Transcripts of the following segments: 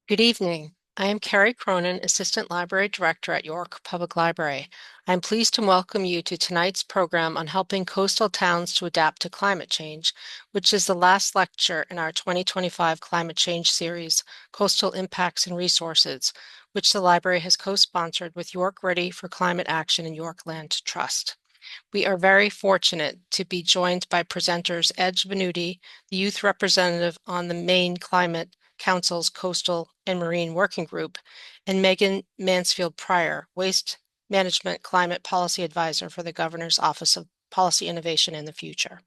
Good evening. I am Carrie Cronin, Assistant Library Director at York Public Library. I'm pleased to welcome you to tonight's program on helping coastal towns to adapt to climate change, which is the last lecture in our 2025 climate change series, Coastal Impacts and Resources, which the library has co-sponsored with York Ready for Climate Action and York Land Trust. We are very fortunate to be joined by presenters Edge Venuti, the youth representative on the Maine Climate Council's Coastal and Marine Working Group, and Megan Mansfield-Pryor, Waste Management Climate Policy Advisor for the Governor's Office of Policy Innovation in the Future.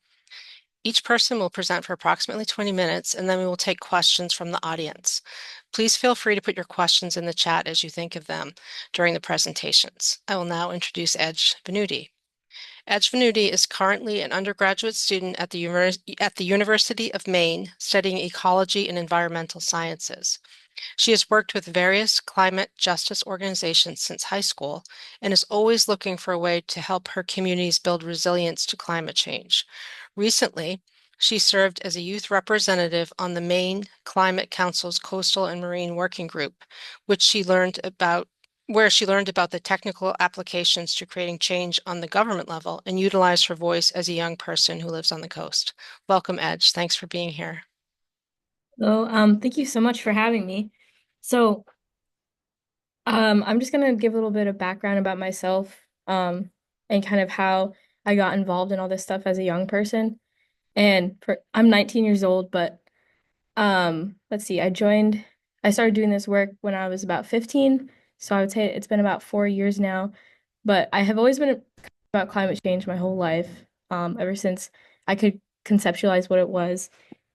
Each person will present for approximately 20 minutes, and then we will take questions from the audience. Please feel free to put your questions in the chat as you think of them during the presentations. I will now introduce Edge Venuti. Edge Venuti is currently an undergraduate student at the University of Maine studying ecology and environmental sciences. She has worked with various climate justice organizations since high school and is always looking for a way to help her communities build resilience to climate change. Recently, she served as a youth representative on the Maine Climate Council's Coastal and Marine Working Group, which she learned about where she learned about the technical applications to creating change on the government level and utilized her voice as a young person who lives on the coast. Welcome, Edge. Thanks for being here. Thank you so much for having me. So, I'm just gonna give a little bit of background about myself, and kind of how I got involved in all this stuff as a young person. I'm 19 years old, but let's see, I started doing this work when I was about 15, so I would say it's been about 4 years now. But I have always been about climate change my whole life, ever since I could conceptualize what it was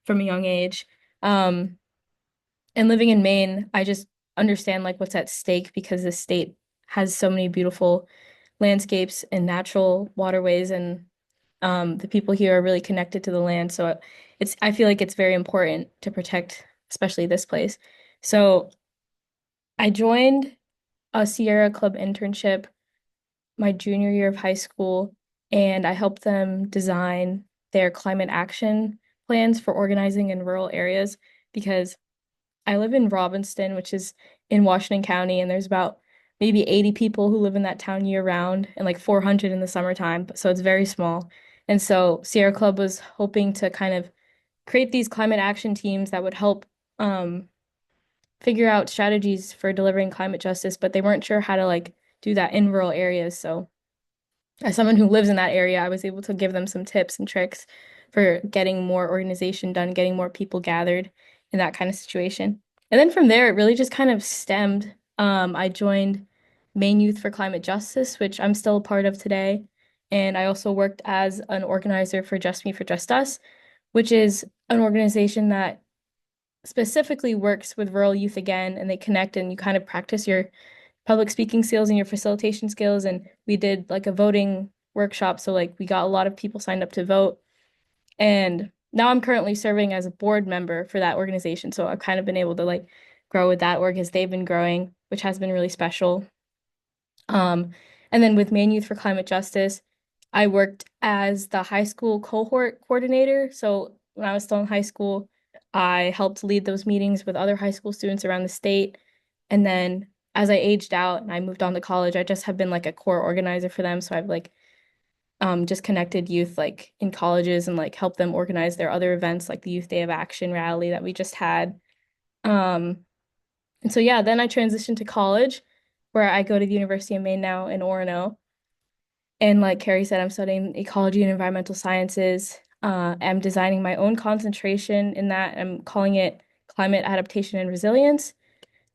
from a young age. Um, and living in Maine, I just understand like what's at stake because the state has so many beautiful landscapes and natural waterways, and the people here are really connected to the land. So I feel like it's very important to protect, especially this place. So I joined a Sierra Club internship my junior year of high school, and I helped them design their climate action plans for organizing in rural areas because I live in Robbinston, which is in Washington County, and there's about maybe 80 people who live in that town year round and like 400 in the summertime. So it's very small. And so Sierra Club was hoping to kind of create these climate action teams that would help um, figure out strategies for delivering climate justice, but they weren't sure how to like do that in rural areas. So as someone who lives in that area, I was able to give them some tips and tricks for getting more organization done, getting more people gathered in that kind of situation. And then from there, it really just kind of stemmed. I joined Maine Youth for Climate Justice, which I'm still a part of today. And I also worked as an organizer for Just Me for Just Us, which is an organization that specifically works with rural youth again, and they connect and you kind of practice your public speaking skills and your facilitation skills. And we did like a voting workshop. So like we got a lot of people signed up to vote. And now I'm currently serving as a board member for that organization. So I've kind of been able to like grow with that org as they've been growing, which has been really special. Um, and then with Maine Youth for Climate Justice, I worked as the high school cohort coordinator. So when I was still in high school, I helped lead those meetings with other high school students around the state. And then as I aged out and I moved on to college, I just have been like a core organizer for them. So I've like just connected youth like in colleges and like helped them organize their other events like the Youth Day of Action rally that we just had. Um, and so yeah, then I transitioned to college where I go to the University of Maine now in Orono. And like Carrie said, I'm studying ecology and environmental sciences. I'm designing my own concentration in that. I'm calling it climate adaptation and resilience,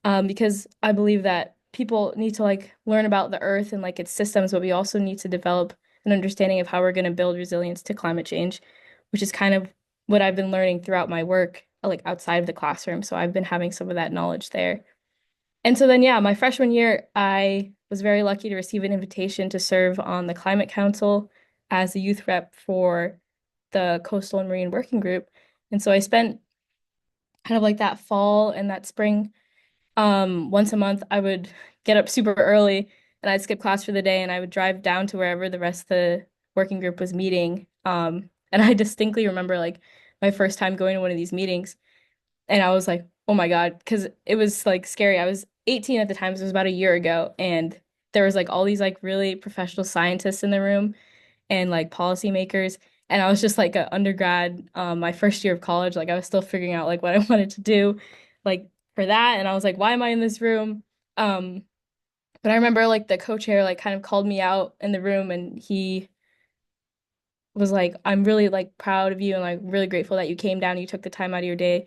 because I believe that people need to like learn about the earth and like its systems, but we also need to develop an understanding of how we're going to build resilience to climate change, which is kind of what I've been learning throughout my work, like outside of the classroom. So I've been having some of that knowledge there. And so then, yeah, my freshman year, I was very lucky to receive an invitation to serve on the Climate Council as a youth rep for the Coastal and Marine Working Group. And so I spent kind of like that fall and that spring, once a month, I would get up super early and I'd skip class for the day and I would drive down to wherever the rest of the working group was meeting. And I distinctly remember like my first time going to one of these meetings. And I was like, oh my God, because it was like scary. I was 18 at the time, so it was about a year ago, and there was like all these like really professional scientists in the room and like policymakers. And I was just like an undergrad, my first year of college. Like I was still figuring out like what I wanted to do, like for that. And I was like, why am I in this room? Um, but I remember like the co-chair like kind of called me out in the room, and he was like, I'm really like proud of you and like really grateful that you came down, you took the time out of your day.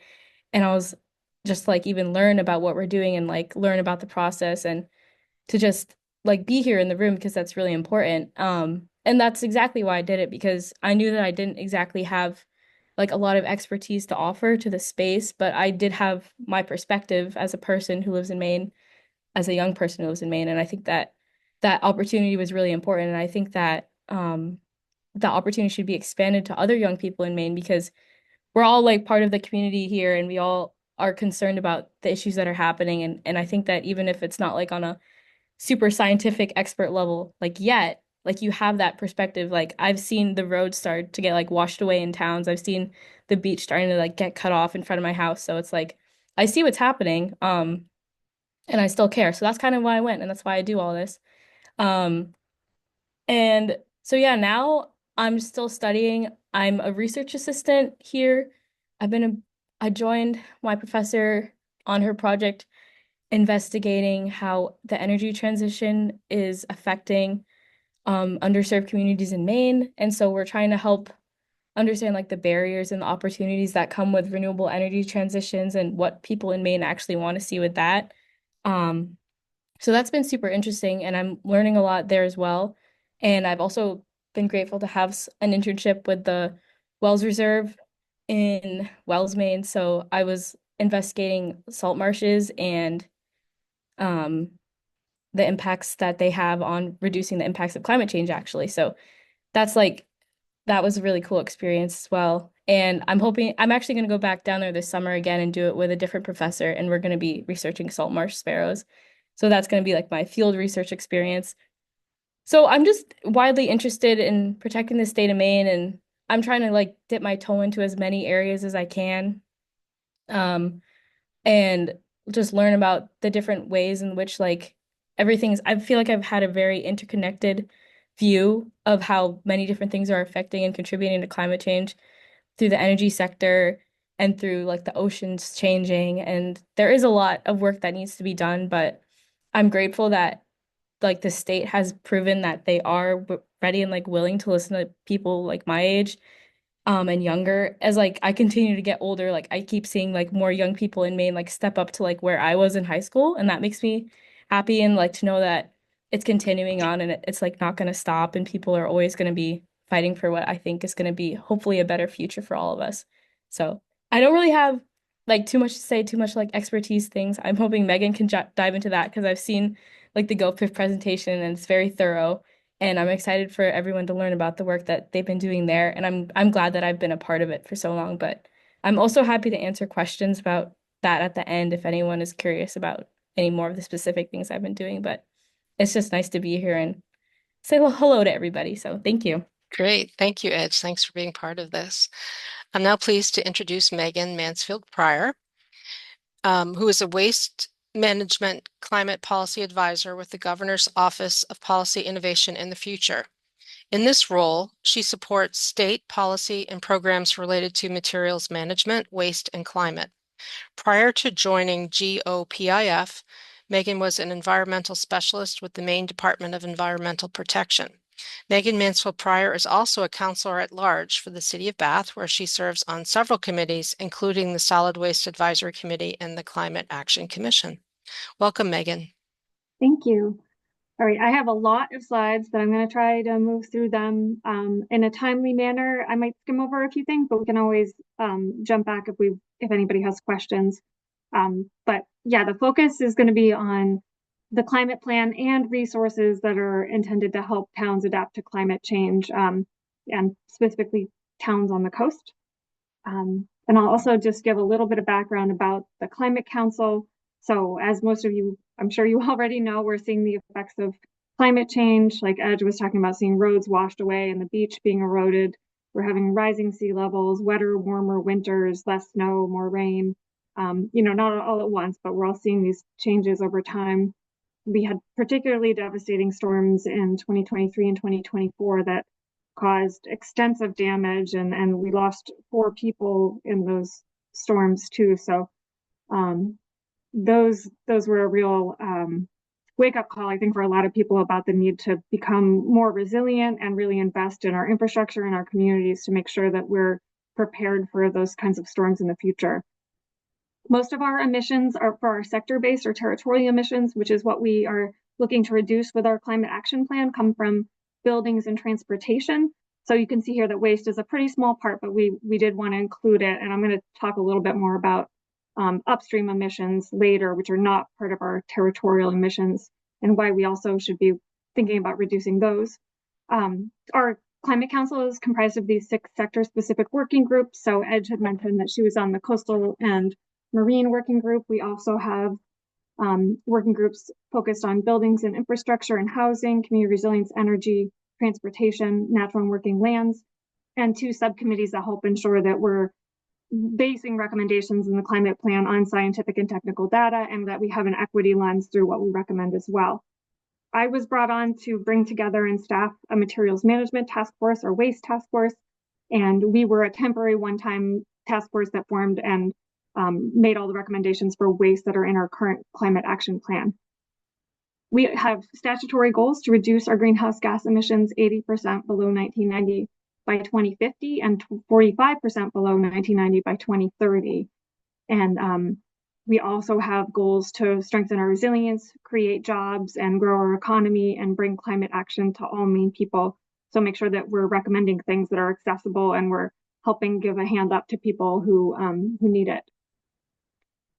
And I was just like even learn about what we're doing and like learn about the process and to just like be here in the room because that's really important. And that's exactly why I did it because I knew that I didn't exactly have like a lot of expertise to offer to the space, but I did have my perspective as a person who lives in Maine, as a young person who lives in Maine, and I think that that opportunity was really important. And I think that the opportunity should be expanded to other young people in Maine because we're all like part of the community here and we all are concerned about the issues that are happening. And I think that even if it's not like on a super scientific expert level like yet, like you have that perspective. Like I've seen the roads start to get like washed away in towns. I've seen the beach starting to like get cut off in front of my house. So it's like I see what's happening. And I still care. So that's kind of why I went and that's why I do all this. Um and so yeah, now I'm still studying. I'm a research assistant here. I've been a I joined my professor on her project investigating how the energy transition is affecting underserved communities in Maine. And so we're trying to help understand like the barriers and the opportunities that come with renewable energy transitions and what people in Maine actually want to see with that. Um, so that's been super interesting, and I'm learning a lot there as well. And I've also been grateful to have an internship with the Wells Reserve in Wells, Maine. So I was investigating salt marshes and um, the impacts that they have on reducing the impacts of climate change, actually. So that's like, that was a really cool experience as well. And I'm actually going to go back down there this summer again and do it with a different professor. And we're going to be researching salt marsh sparrows. So that's going to be like my field research experience. So I'm just widely interested in protecting the state of Maine, and I'm trying to like dip my toe into as many areas as I can. Um, and just learn about the different ways in which like I feel like I've had a very interconnected view of how many different things are affecting and contributing to climate change through the energy sector and through like the oceans changing. And there is a lot of work that needs to be done, but I'm grateful that like the state has proven that they are ready and like willing to listen to people like my age and younger. As like I continue to get older, like I keep seeing like more young people in Maine like step up to like where I was in high school, and that makes me happy, and like to know that it's continuing on and it's like not going to stop, and people are always going to be fighting for what I think is going to be hopefully a better future for all of us. So I don't really have like too much to say, too much like expertise things. I'm hoping Megan can dive into that because I've seen like the GoPIF presentation and it's very thorough. And I'm excited for everyone to learn about the work that they've been doing there. And I'm glad that I've been a part of it for so long. But I'm also happy to answer questions about that at the end if anyone is curious about any more of the specific things I've been doing. But it's just nice to be here and say hello to everybody. So thank you. Great. Thank you, Edge. Thanks for being part of this. I'm now pleased to introduce Megan Mansfield-Pryor, who is a waste management climate policy advisor with the Governor's Office of Policy Innovation in the Future. In this role, she supports state policy and programs related to materials management, waste, and climate. Prior to joining GOPIF, Megan was an environmental specialist with the Maine Department of Environmental Protection. Megan Mansfield-Pryor is also a counselor at large for the City of Bath, where she serves on several committees, including the Solid Waste Advisory Committee and the Climate Action Commission. Welcome, Megan. Thank you. All right, I have a lot of slides, but I'm going to try to move through them in a timely manner. I might skim over a few things, but we can always jump back if anybody has questions. But yeah, the focus is going to be on the climate plan and resources that are intended to help towns adapt to climate change, and specifically towns on the coast. And I'll also just give a little bit of background about the Climate Council. So as most of you, I'm sure you already know, we're seeing the effects of climate change. Like Edge was talking about, seeing roads washed away and the beach being eroded. We're having rising sea levels, wetter, warmer winters, less snow, more rain. not all at once, but we're all seeing these changes over time. We had particularly devastating storms in 2023 and 2024 that caused extensive damage, and we lost 4 people in those storms too. So those were a real wake-up call, I think, for a lot of people about the need to become more resilient and really invest in our infrastructure and our communities to make sure that we're prepared for those kinds of storms in the future. Most of our emissions are for our sector-based or territorial emissions, which is what we are looking to reduce with our climate action plan, come from buildings and transportation. So you can see here that waste is a pretty small part, but we did want to include it. And I'm going to talk a little bit more about upstream emissions later, which are not part of our territorial emissions, and why we also should be thinking about reducing those. Our Climate Council is comprised of these 6 sector-specific working groups. So Edge had mentioned that she was on the coastal and marine working group. We also have working groups focused on buildings and infrastructure and housing, community resilience, energy, transportation, natural and working lands, and 2 subcommittees that help ensure that we're basing recommendations in the climate plan on scientific and technical data, and that we have an equity lens through what we recommend as well. I was brought on to bring together and staff a materials management task force, or waste task force, and we were a temporary one-time task force that formed and made all the recommendations for waste that are in our current climate action plan. We have statutory goals to reduce our greenhouse gas emissions 80% below 1990 by 2050 and 45% below 1990 by 2030. And we also have goals to strengthen our resilience, create jobs, and grow our economy, and bring climate action to all Maine people. So make sure that we're recommending things that are accessible, and we're helping give a hand up to people who need it.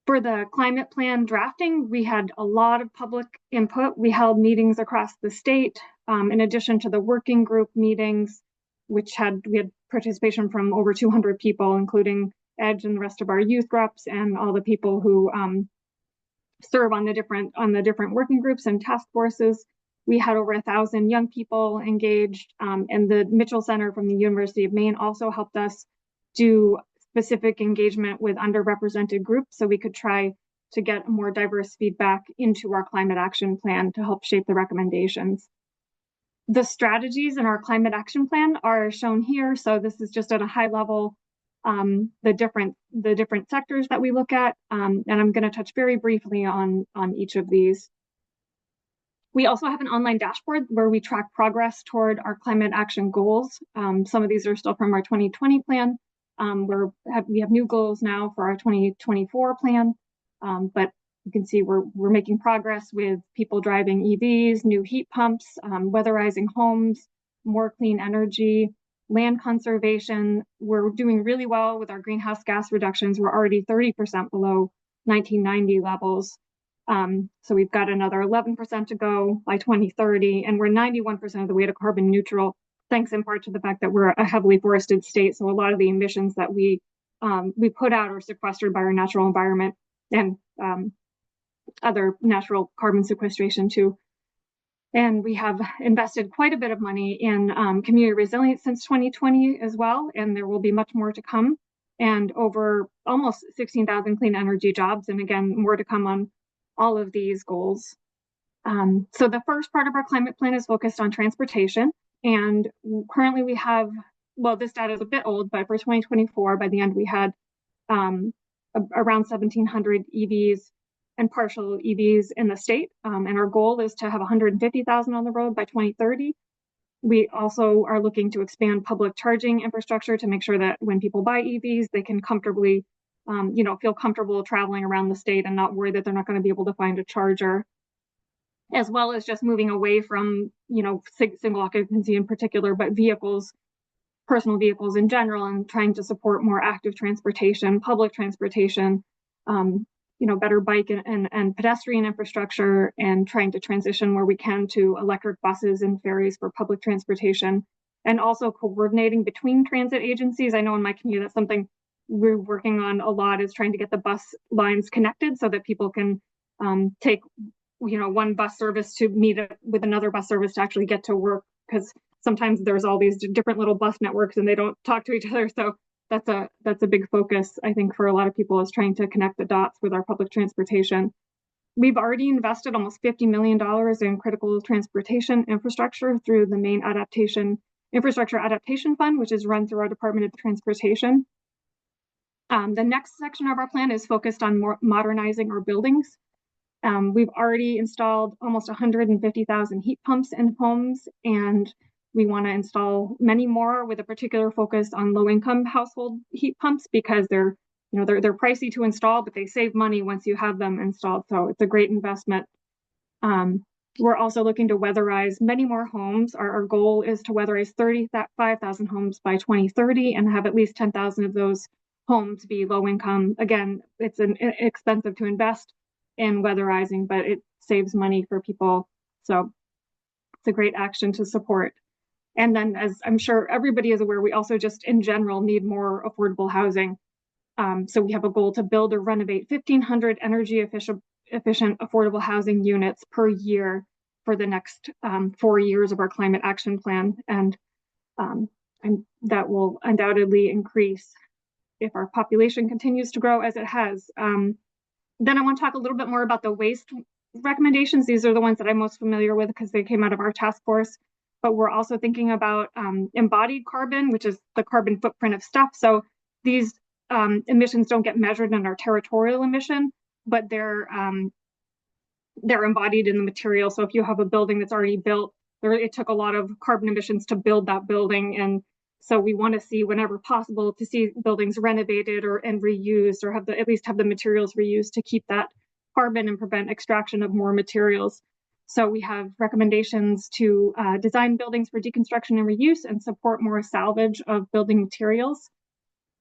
For the climate plan drafting, we had a lot of public input. We held meetings across the state, in addition to the working group meetings, we had participation from over 200 people, including Edge and the rest of our youth reps and all the people who serve on the different working groups and task forces. We had over 1,000 young people engaged, and the Mitchell Center from the University of Maine also helped us do specific engagement with underrepresented groups, so we could try to get more diverse feedback into our climate action plan to help shape the recommendations. The strategies in our climate action plan are shown here. So this is just at a high level, the different sectors that we look at, and I'm going to touch very briefly on each of these. We also have an online dashboard where we track progress toward our climate action goals. Some of these are still from our 2020 plan. We have new goals now for our 2024 plan, but you can see we're making progress with people driving EVs, new heat pumps, weatherizing homes, more clean energy, land conservation. We're doing really well with our greenhouse gas reductions. We're already 30% below 1990 levels. So we've got another 11% to go by 2030, and we're 91% of the way to carbon neutral, thanks in part to the fact that we're a heavily forested state. So a lot of the emissions that we put out are sequestered by our natural environment and other natural carbon sequestration too. And we have invested quite a bit of money in community resilience since 2020 as well, and there will be much more to come, and over almost 16,000 clean energy jobs, and again, more to come on all of these goals. So the first part of our climate plan is focused on transportation, and currently we have, well, this data is a bit old, but for 2024, by the end, we had around 1,700 EVs and partial EVs in the state, and our goal is to have 150,000 on the road by 2030. We also are looking to expand public charging infrastructure to make sure that when people buy EVs, they can comfortably, feel comfortable traveling around the state and not worry that they're not going to be able to find a charger, as well as just moving away from, single occupancy in particular, but vehicles, personal vehicles in general, and trying to support more active transportation, public transportation, better bike and pedestrian infrastructure, and trying to transition where we can to electric buses and ferries for public transportation, and also coordinating between transit agencies. I know in my community that's something we're working on a lot, is trying to get the bus lines connected so that people can take one bus service to meet with another bus service to actually get to work, because sometimes there's all these different little bus networks and they don't talk to each other. So that's a big focus, I think, for a lot of people, is trying to connect the dots with our public transportation. We've already invested almost $50 million in critical transportation infrastructure through the Maine Infrastructure Adaptation Fund, which is run through our Department of Transportation. The next section of our plan is focused on modernizing our buildings. We've already installed almost 150,000 heat pumps in homes, and we want to install many more, with a particular focus on low-income household heat pumps, because they're pricey to install, but they save money once you have them installed. So it's a great investment. We're also looking to weatherize many more homes. Our goal is to weatherize 35,000 homes by 2030 and have at least 10,000 of those homes be low income. Again, it's expensive to invest in weatherizing, but it saves money for people. So it's a great action to support. And then, as I'm sure everybody is aware, we also just in general need more affordable housing. So we have a goal to build or renovate 1,500 energy efficient affordable housing units per year for the next 4 years of our climate action plan. And that will undoubtedly increase if our population continues to grow as it has. Then I want to talk a little bit more about the waste recommendations. These are the ones that I'm most familiar with because they came out of our task force. But we're also thinking about embodied carbon, which is the carbon footprint of stuff. So these emissions don't get measured in our territorial emission, but they're embodied in the material. So if you have a building that's already built, it took a lot of carbon emissions to build that building. And so we want to see, whenever possible, to see buildings renovated and reused, or at least have the materials reused to keep that carbon and prevent extraction of more materials. So we have recommendations to design buildings for deconstruction and reuse and support more salvage of building materials.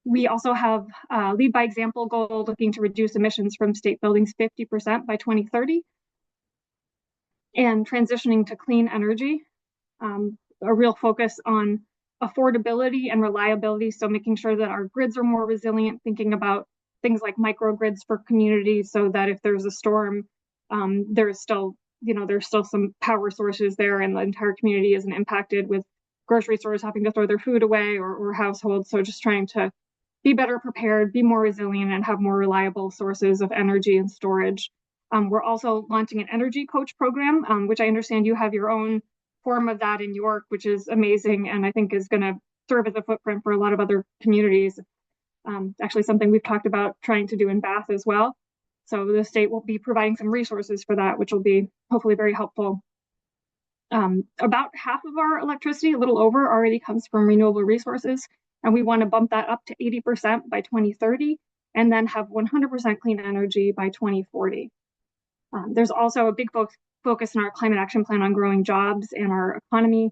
We also have a lead by example goal looking to reduce emissions from state buildings 50% by 2030. And transitioning to clean energy, a real focus on affordability and reliability. So making sure that our grids are more resilient, thinking about things like microgrids for communities, so that if there's a storm, there's still some power sources there and the entire community isn't impacted, with grocery stores having to throw their food away, or households. So just trying to be better prepared, be more resilient, and have more reliable sources of energy and storage. We're also launching an energy coach program, which I understand you have your own form of that in York, which is amazing, and I think is going to serve as a footprint for a lot of other communities. Actually something we've talked about trying to do in Bath as well. So the state will be providing some resources for that, which will be hopefully very helpful. About half of our electricity, a little over, already comes from renewable resources, and we want to bump that up to 80% by 2030, and then have 100% clean energy by 2040. There's also a big focus in our climate action plan on growing jobs and our economy.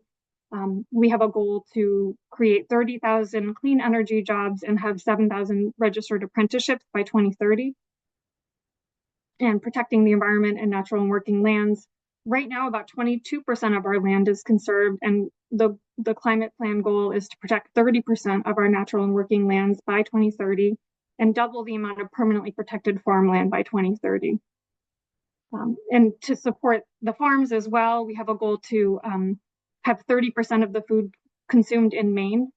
We have a goal to create 30,000 clean energy jobs and have 7,000 registered apprenticeships by 2030. And protecting the environment and natural and working lands. Right now, about 22% of our land is conserved, and the climate plan goal is to protect 30% of our natural and working lands by 2030, and double the amount of permanently protected farmland by 2030. And to support the farms as well, we have a goal to have 30% of the food consumed in Maine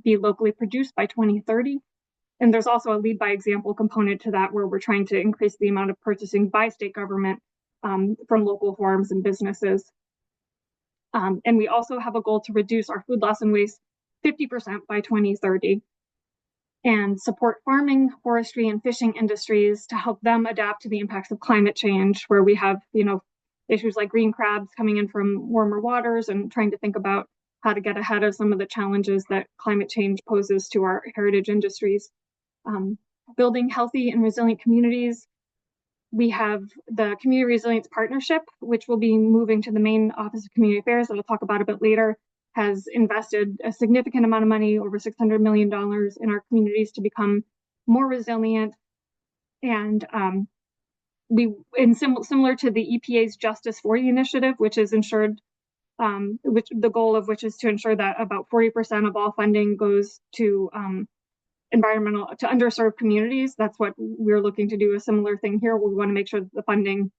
be locally produced by 2030. And there's also a lead by example component to that, where we're trying to increase the amount of purchasing by state government from local farms and businesses. And we also have a goal to reduce our food loss and waste 50% by 2030, and support farming, forestry, and fishing industries to help them adapt to the impacts of climate change, where we have, issues like green crabs coming in from warmer waters, and trying to think about how to get ahead of some of the challenges that climate change poses to our heritage industries. Building healthy and resilient communities. We have the Community Resilience Partnership, which will be moving to the Maine Office of Community Affairs, that I'll talk about a bit later, has invested a significant amount of money, over $600 million, in our communities to become more resilient. And similar to the EPA's Justice 40 initiative, which is ensured, the goal of which is to ensure that about 40% of all funding goes to to underserved communities. That's what we're looking to do, a similar thing here. We want to make sure that the funding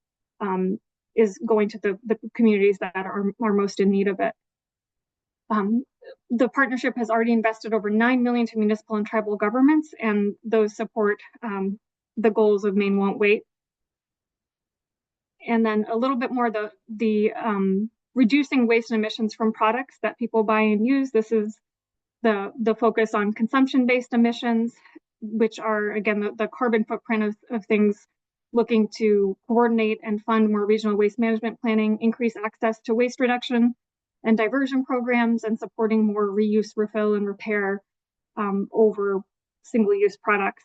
is going to the communities that are most in need of it. the partnership has already invested over $9 million to municipal and tribal governments, and those support the goals of Maine Won't Wait. And then a little bit more the reducing waste and emissions from products that people buy and use. This is the focus on consumption-based emissions, which are, again, the carbon footprint of things, looking to coordinate and fund more regional waste management planning, increase access to waste reduction and diversion programs, and supporting more reuse, refill, and repair over single-use products.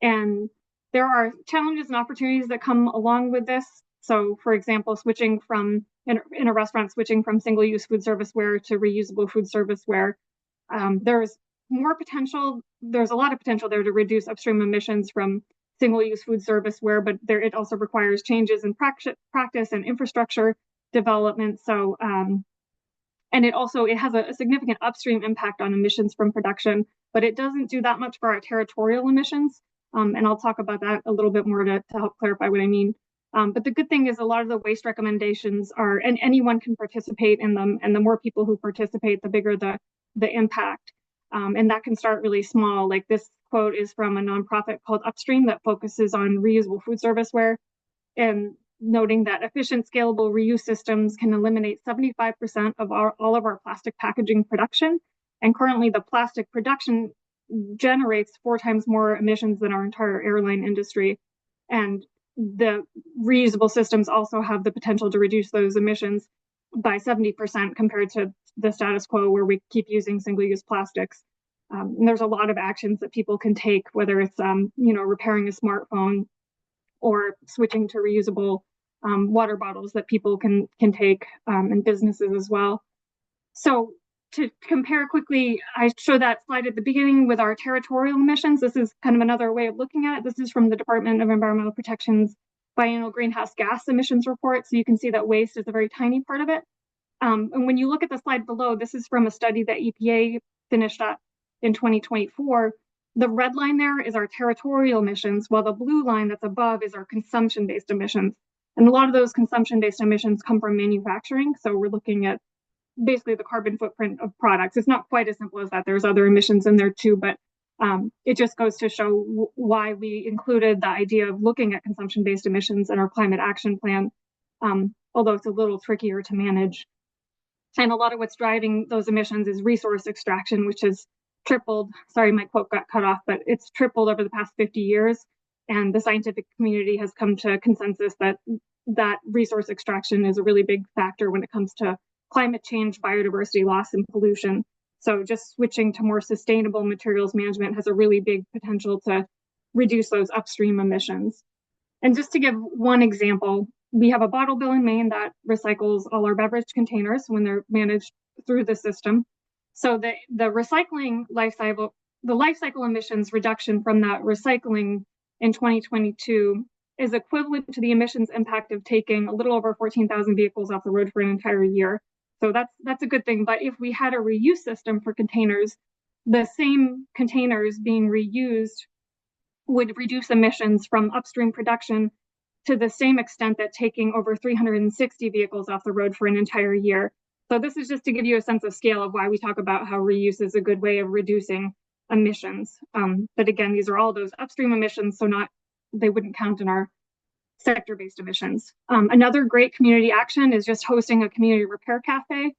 And there are challenges and opportunities that come along with this. So, for example, switching from, in a restaurant, switching from single-use food serviceware to reusable food serviceware, there's more potential. There's a lot of potential there to reduce upstream emissions from single-use food serviceware, but it also requires changes in practice and infrastructure development. So, and it has a significant upstream impact on emissions from production, but it doesn't do that much for our territorial emissions. And I'll talk about that a little bit more to help clarify what I mean. But the good thing is a lot of the waste recommendations are, and anyone can participate in them, and the more people who participate, the bigger the impact. And that can start really small. Like this quote is from a nonprofit called Upstream that focuses on reusable food serviceware, and noting that efficient, scalable reuse systems can eliminate 75% of all of our plastic packaging production. And currently the plastic production generates 4 times more emissions than our entire airline industry. And the reusable systems also have the potential to reduce those emissions by 70% compared to the status quo where we keep using single-use plastics. And there's a lot of actions that people can take, whether it's repairing a smartphone or switching to reusable water bottles that people can take, and businesses as well. So to compare quickly, I showed that slide at the beginning with our territorial emissions. This is kind of another way of looking at it. This is from the Department of Environmental Protection's biennial greenhouse gas emissions report. So you can see that waste is a very tiny part of it. And when you look at the slide below, this is from a study that EPA finished up in 2024. The red line there is our territorial emissions, while the blue line that's above is our consumption-based emissions. And a lot of those consumption-based emissions come from manufacturing. So we're looking at basically the carbon footprint of products. It's not quite as simple as that. There's other emissions in there too, but it just goes to show why we included the idea of looking at consumption-based emissions in our climate action plan, although it's a little trickier to manage. And a lot of what's driving those emissions is resource extraction, which has tripled. Sorry, my quote got cut off, but it's tripled over the past 50 years. And the scientific community has come to consensus that resource extraction is a really big factor when it comes to climate change, biodiversity loss, and pollution. So just switching to more sustainable materials management has a really big potential to reduce those upstream emissions. And just to give one example, we have a bottle bill in Maine that recycles all our beverage containers when they're managed through the system. So the recycling life cycle, the life cycle emissions reduction from that recycling in 2022 is equivalent to the emissions impact of taking a little over 14,000 vehicles off the road for an entire year. So that's a good thing. But if we had a reuse system for containers, the same containers being reused would reduce emissions from upstream production to the same extent that taking over 360 vehicles off the road for an entire year. So this is just to give you a sense of scale of why we talk about how reuse is a good way of reducing emissions. But again, these are all those upstream emissions, so they wouldn't count in our sector-based emissions. Another great community action is just hosting a community repair cafe.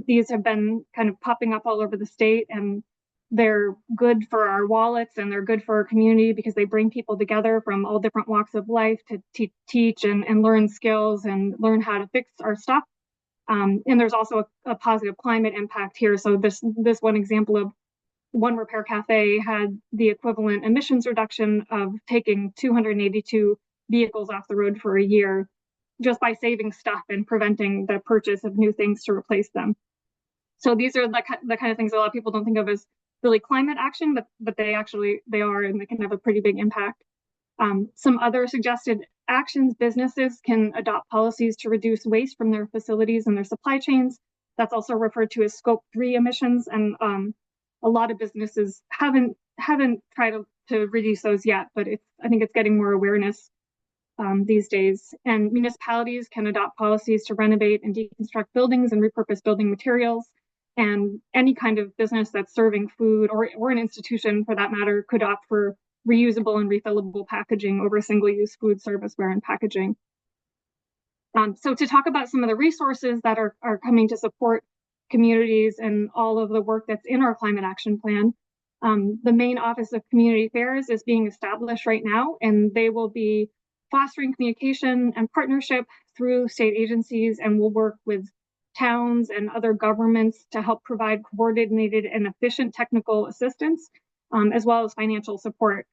These have been kind of popping up all over the state, and they're good for our wallets and they're good for our community because they bring people together from all different walks of life to teach and learn skills and learn how to fix our stuff. And there's also a positive climate impact here. So this one example of one repair cafe had the equivalent emissions reduction of taking 282 vehicles off the road for a year just by saving stuff and preventing the purchase of new things to replace them. So these are the kind of things a lot of people don't think of as really climate action, but they are, and they can have a pretty big impact. Some other suggested actions: businesses can adopt policies to reduce waste from their facilities and their supply chains. That's also referred to as Scope 3 emissions, and a lot of businesses haven't tried to reduce those yet, but I think it's getting more awareness these days. And municipalities can adopt policies to renovate and deconstruct buildings and repurpose building materials. And any kind of business that's serving food, or an institution for that matter, could opt for reusable and refillable packaging over single-use food serviceware and packaging. So to talk about some of the resources that are coming to support communities and all of the work that's in our climate action plan, the Maine Office of Community Affairs is being established right now, and they will be fostering communication and partnership through state agencies, and will work with towns and other governments to help provide coordinated and efficient technical assistance, as well as financial support.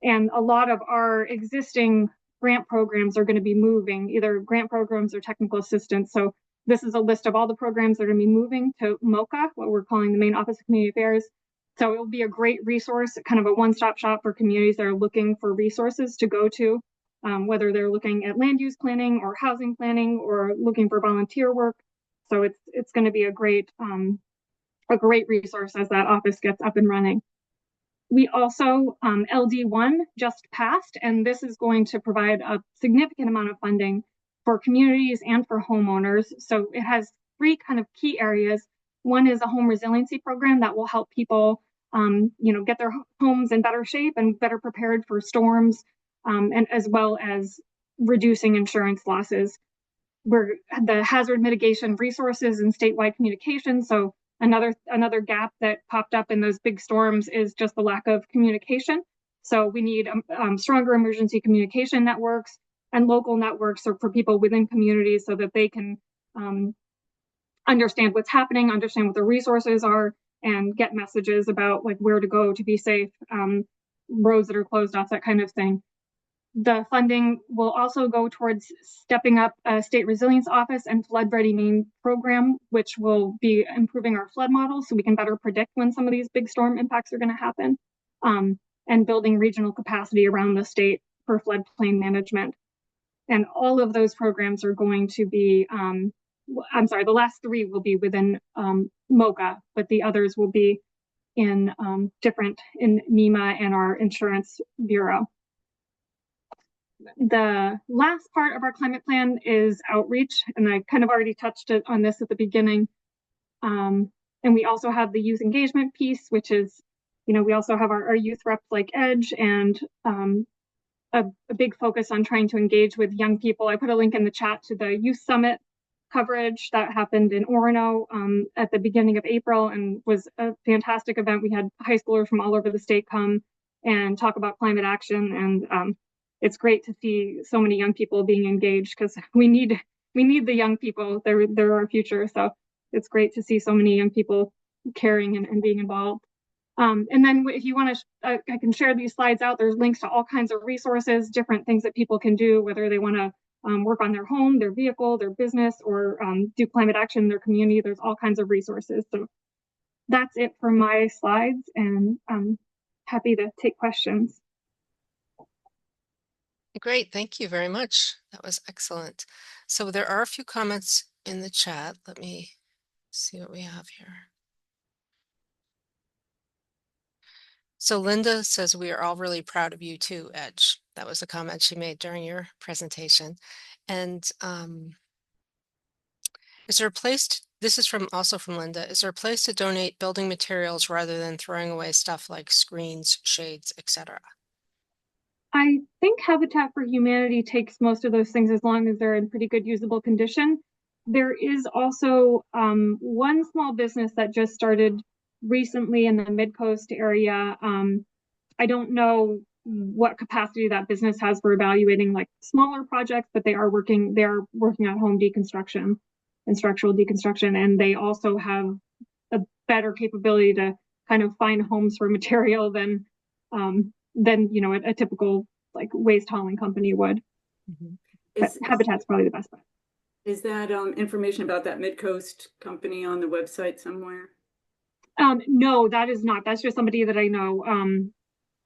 And a lot of our existing grant programs are going to be moving, either grant programs or technical assistance. So this is a list of all the programs that are going to be moving to MOCA, what we're calling the Maine Office of Community Affairs. So it will be a great resource, kind of a one-stop shop for communities that are looking for resources to go to, whether they're looking at land use planning or housing planning or looking for volunteer work. So it's going to be a great resource as that office gets up and running. We also, LD1 just passed, and this is going to provide a significant amount of funding for communities and for homeowners. So it has three kind of key areas. One is a home resiliency program that will help people, get their homes in better shape and better prepared for storms, and as well as reducing insurance losses. We're the hazard mitigation resources and statewide communication. So another gap that popped up in those big storms is just the lack of communication. So we need stronger emergency communication networks and local networks for people within communities, so that they can understand what's happening, understand what the resources are, and get messages about like where to go to be safe, roads that are closed off, that kind of thing. The funding will also go towards stepping up a state resilience office and flood ready Maine program, which will be improving our flood models so we can better predict when some of these big storm impacts are going to happen, and building regional capacity around the state for floodplain management. And all of those programs are going to be, the last three will be within MOCA, but the others will be in in MEMA and our insurance bureau. The last part of our climate plan is outreach, and I kind of already touched on this at the beginning. And we also have the youth engagement piece, which is, we also have our youth reps like Edge, and a big focus on trying to engage with young people. I put a link in the chat to the Youth Summit coverage that happened in Orono at the beginning of April, and was a fantastic event. We had high schoolers from all over the state come and talk about climate action, and it's great to see so many young people being engaged, because we need the young people. They're our future. So it's great to see so many young people caring and being involved. And then if you want to, I can share these slides out. There's links to all kinds of resources, different things that people can do, whether they want to work on their home, their vehicle, their business, or do climate action in their community. There's all kinds of resources. So that's it for my slides, and I'm happy to take questions. Great, thank you very much. That was excellent. So there are a few comments in the chat. Let me see what we have here. So Linda says, we are all really proud of you too, Edge. That was a comment she made during your presentation. And is there a place this is also from Linda, is there a place to donate building materials rather than throwing away stuff like screens, shades, etc.? I think Habitat for Humanity takes most of those things as long as they're in pretty good usable condition. There is also one small business that just started recently in the Mid-Coast area. I don't know what capacity that business has for evaluating like smaller projects, but they're working on home deconstruction and structural deconstruction, and they also have a better capability to kind of find homes for material than a typical like waste hauling company would. But Habitat's probably the best bet. Is that information about that Mid-Coast company on the website somewhere? No, that is not. That's just somebody that I know.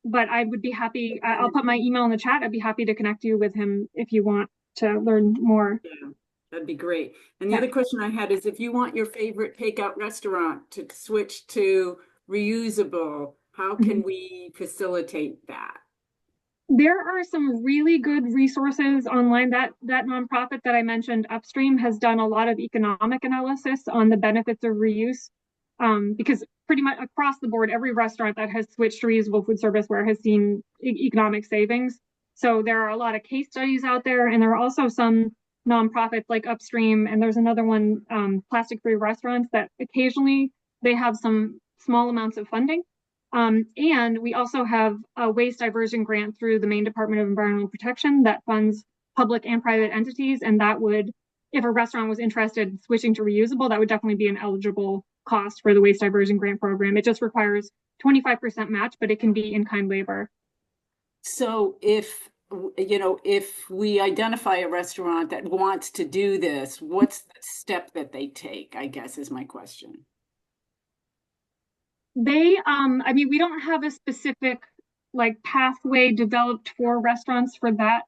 But I would be happy. I'll put my email in the chat. I'd be happy to connect you with him if you want to learn more. Yeah, that'd be great. And the other question I had is, if you want your favorite takeout restaurant to switch to reusable, how can we facilitate that? There are some really good resources online. That nonprofit that I mentioned, Upstream, has done a lot of economic analysis on the benefits of reuse. because pretty much across the board, every restaurant that has switched to reusable food serviceware has seen economic savings. So there are a lot of case studies out there, and there are also some nonprofits like Upstream, and there's another one, Plastic Free Restaurants, that occasionally they have some small amounts of funding. And we also have a waste diversion grant through the Maine Department of Environmental Protection that funds public and private entities, and that would, if a restaurant was interested in switching to reusable, that would definitely be an eligible cost for the waste diversion grant program. It just requires 25% match, but it can be in-kind labor. So if we identify a restaurant that wants to do this, what's the step that they take, I guess, is my question. I mean, we don't have a specific like pathway developed for restaurants for that.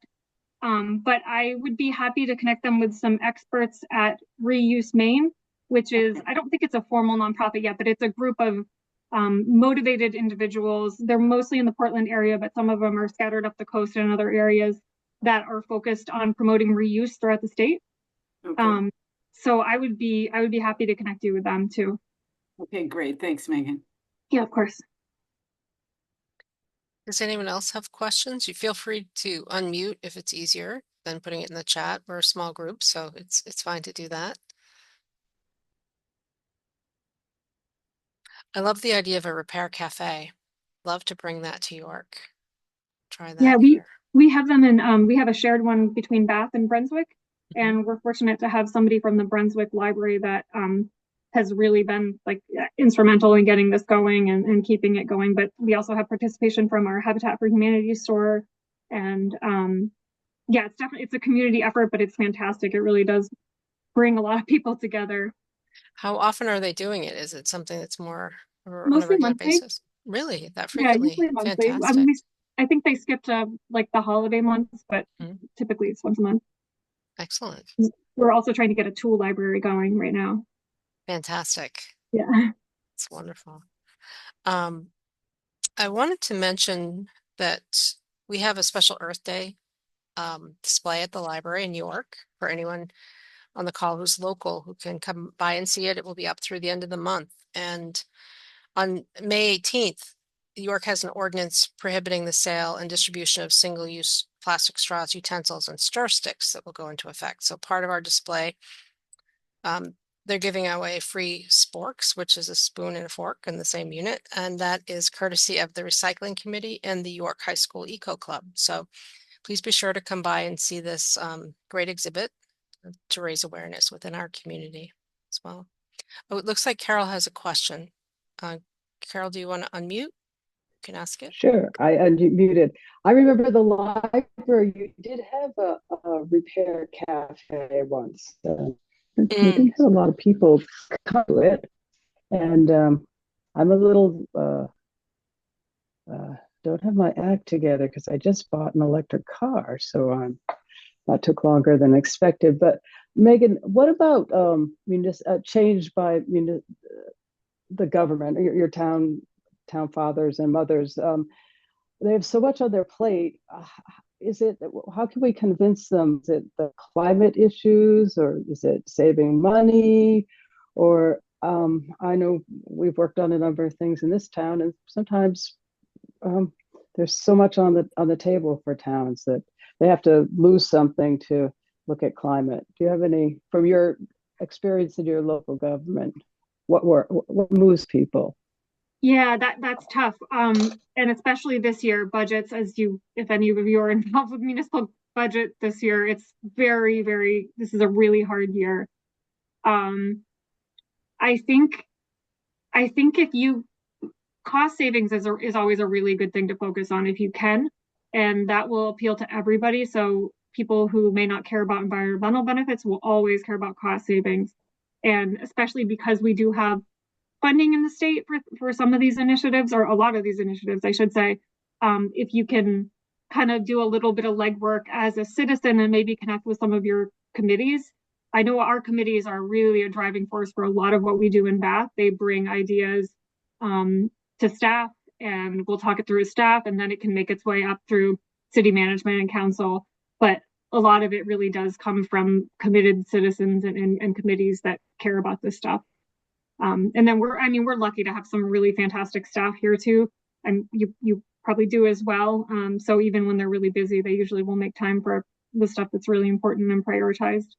But I would be happy to connect them with some experts at Reuse Maine, which is, I don't think it's a formal nonprofit yet, but it's a group of motivated individuals. They're mostly in the Portland area, but some of them are scattered up the coast and other areas that are focused on promoting reuse throughout the state. Okay. So I would be happy to connect you with them too. Okay, great. Thanks, Megan. Yeah, of course. Does anyone else have questions? You feel free to unmute if it's easier than putting it in the chat. We're a small group, so it's fine to do that. I love the idea of a repair cafe. Love to bring that to York. Try that Yeah, here. we have them in we have a shared one between Bath and Brunswick, and we're fortunate to have somebody from the Brunswick library that has really been like instrumental in getting this going and keeping it going. But we also have participation from our Habitat for Humanity store, and yeah, it's a community effort, but it's fantastic. It really does bring a lot of people together. How often are they doing it? Is it something that's more or on a Mostly regular monthly. basis? Really? That Yeah, frequently? usually monthly. I Fantastic. mean, I think they skipped like the holiday months, but typically it's once a month. Excellent. We're also trying to get a tool library going right now. Fantastic. Yeah. It's wonderful. I wanted to mention that we have a special Earth Day display at the library in York for anyone on the call who's local who can come by and see it. It will be up through the end of the month. And on May 18th, York has an ordinance prohibiting the sale and distribution of single-use plastic straws, utensils, and stir sticks that will go into effect. So part of our display, they're giving away free sporks, which is a spoon and a fork in the same unit. And that is courtesy of the Recycling Committee and the York High School Eco Club. So please be sure to come by and see this great exhibit to raise awareness within our community as well. Oh, it looks like Carol has a question. Carol, do you want to unmute? You can ask it. Sure, I unmuted. I remember the library, you did have a repair cafe once. You didn't have a lot of people come to it. And I'm a little, don't have my act together because I just bought an electric car. So that took longer than expected. But Megan, what about change by the government, your town fathers and mothers? They have so much on their plate. How can we convince them? Is it the climate issues, or is it saving money? Or I know we've worked on a number of things in this town, and sometimes there's so much on the table for towns that they have to lose something to look at climate. Do you have any, from your experience in your local government, what moves people? Yeah, that's tough. And especially this year, budgets, if any of you are involved with municipal budget this year, it's very, very, this is a really hard year. I think cost savings is always a really good thing to focus on if you can, and that will appeal to everybody. So people who may not care about environmental benefits will always care about cost savings. And especially because we do have funding in the state for some of these initiatives, or a lot of these initiatives, I should say, if you can kind of do a little bit of legwork as a citizen and maybe connect with some of your committees. I know our committees are really a driving force for a lot of what we do in Bath. They bring ideas to staff, and we'll talk it through with staff, and then it can make its way up through city management and council. But a lot of it really does come from committed citizens and committees that care about this stuff. And then we're lucky to have some really fantastic staff here too. And you probably do as well. So even when they're really busy, they usually will make time for the stuff that's really important and prioritized.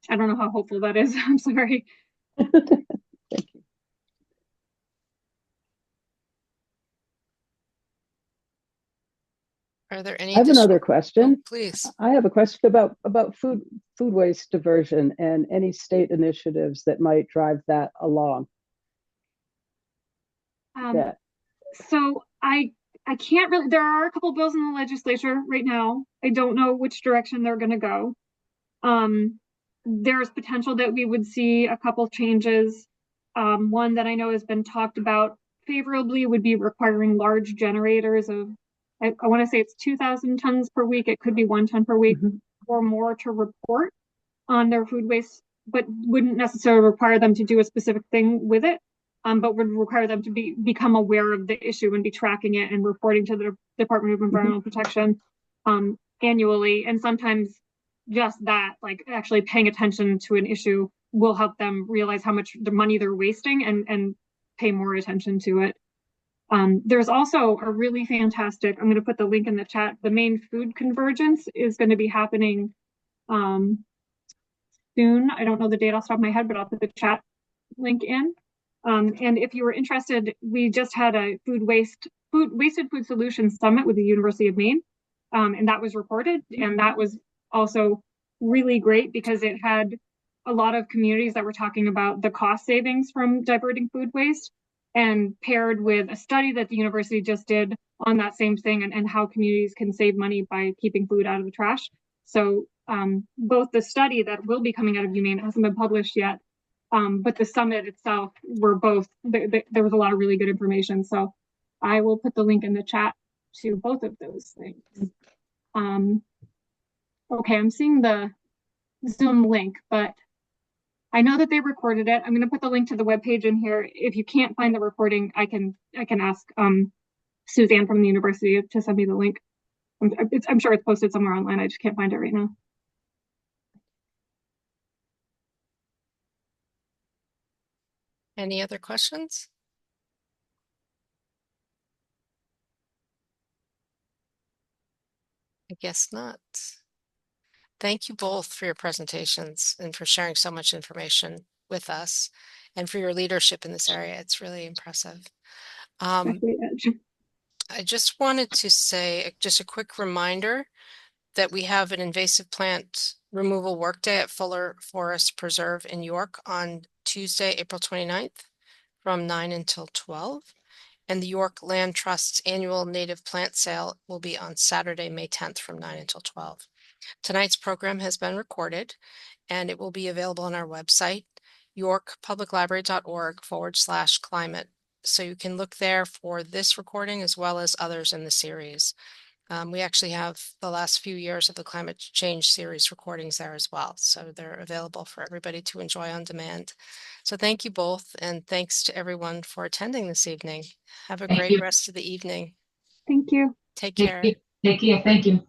I don't know how hopeful that is. I'm sorry. Thank you. Are there any I have additional? another question. Please. I have a question about food waste diversion and any state initiatives that might drive that along. That So I can't really. There are a couple bills in the legislature right now. I don't know which direction they're going to go. There's potential that we would see a couple changes. One that I know has been talked about favorably would be requiring large generators of, I want to say it's 2,000 tons per week. It could be 1 ton per week or more to report on their food waste, but wouldn't necessarily require them to do a specific thing with it. But would require them to become aware of the issue and be tracking it and reporting to the Department of Environmental Protection annually. And sometimes just that, like actually paying attention to an issue, will help them realize how much the money they're wasting and pay more attention to it. There's also a really fantastic, I'm going to put the link in the chat, the Maine food convergence is going to be happening soon. I don't know the date off the top of my head, but I'll put the chat link in. And if you were interested, we just had a wasted food solutions summit with the University of Maine. And that was recorded, and that was also really great because it had a lot of communities that were talking about the cost savings from diverting food waste, and paired with a study that the university just did on that same thing, and how communities can save money by keeping food out of the trash. So both the study that will be coming out of UMaine hasn't been published yet, but the summit itself were both, there was a lot of really good information. So I will put the link in the chat to both of those things. Okay, I'm seeing the Zoom link, but I know that they recorded it. I'm going to put the link to the webpage in here. If you can't find the recording, I can ask Suzanne from the university to send me the link. I'm sure it's posted somewhere online. I just can't find it right now. Any other questions? I guess not. Thank you both for your presentations and for sharing so much information with us and for your leadership in this area. It's really impressive. I just wanted to say just a quick reminder that we have an invasive plant removal workday at Fuller Forest Preserve in York on Tuesday, April 29th from 9 until 12. And the York Land Trust's annual native plant sale will be on Saturday, May 10th from 9 until 12. Tonight's program has been recorded and it will be available on our website, yorkpubliclibrary.org/climate. So you can look there for this recording as well as others in the series. We actually have the last few years of the climate change series recordings there as well. So they're available for everybody to enjoy on demand. So thank you both, and thanks to everyone for attending this evening. Have a great rest of the evening. Thank you. Take care. Take care. Thank you.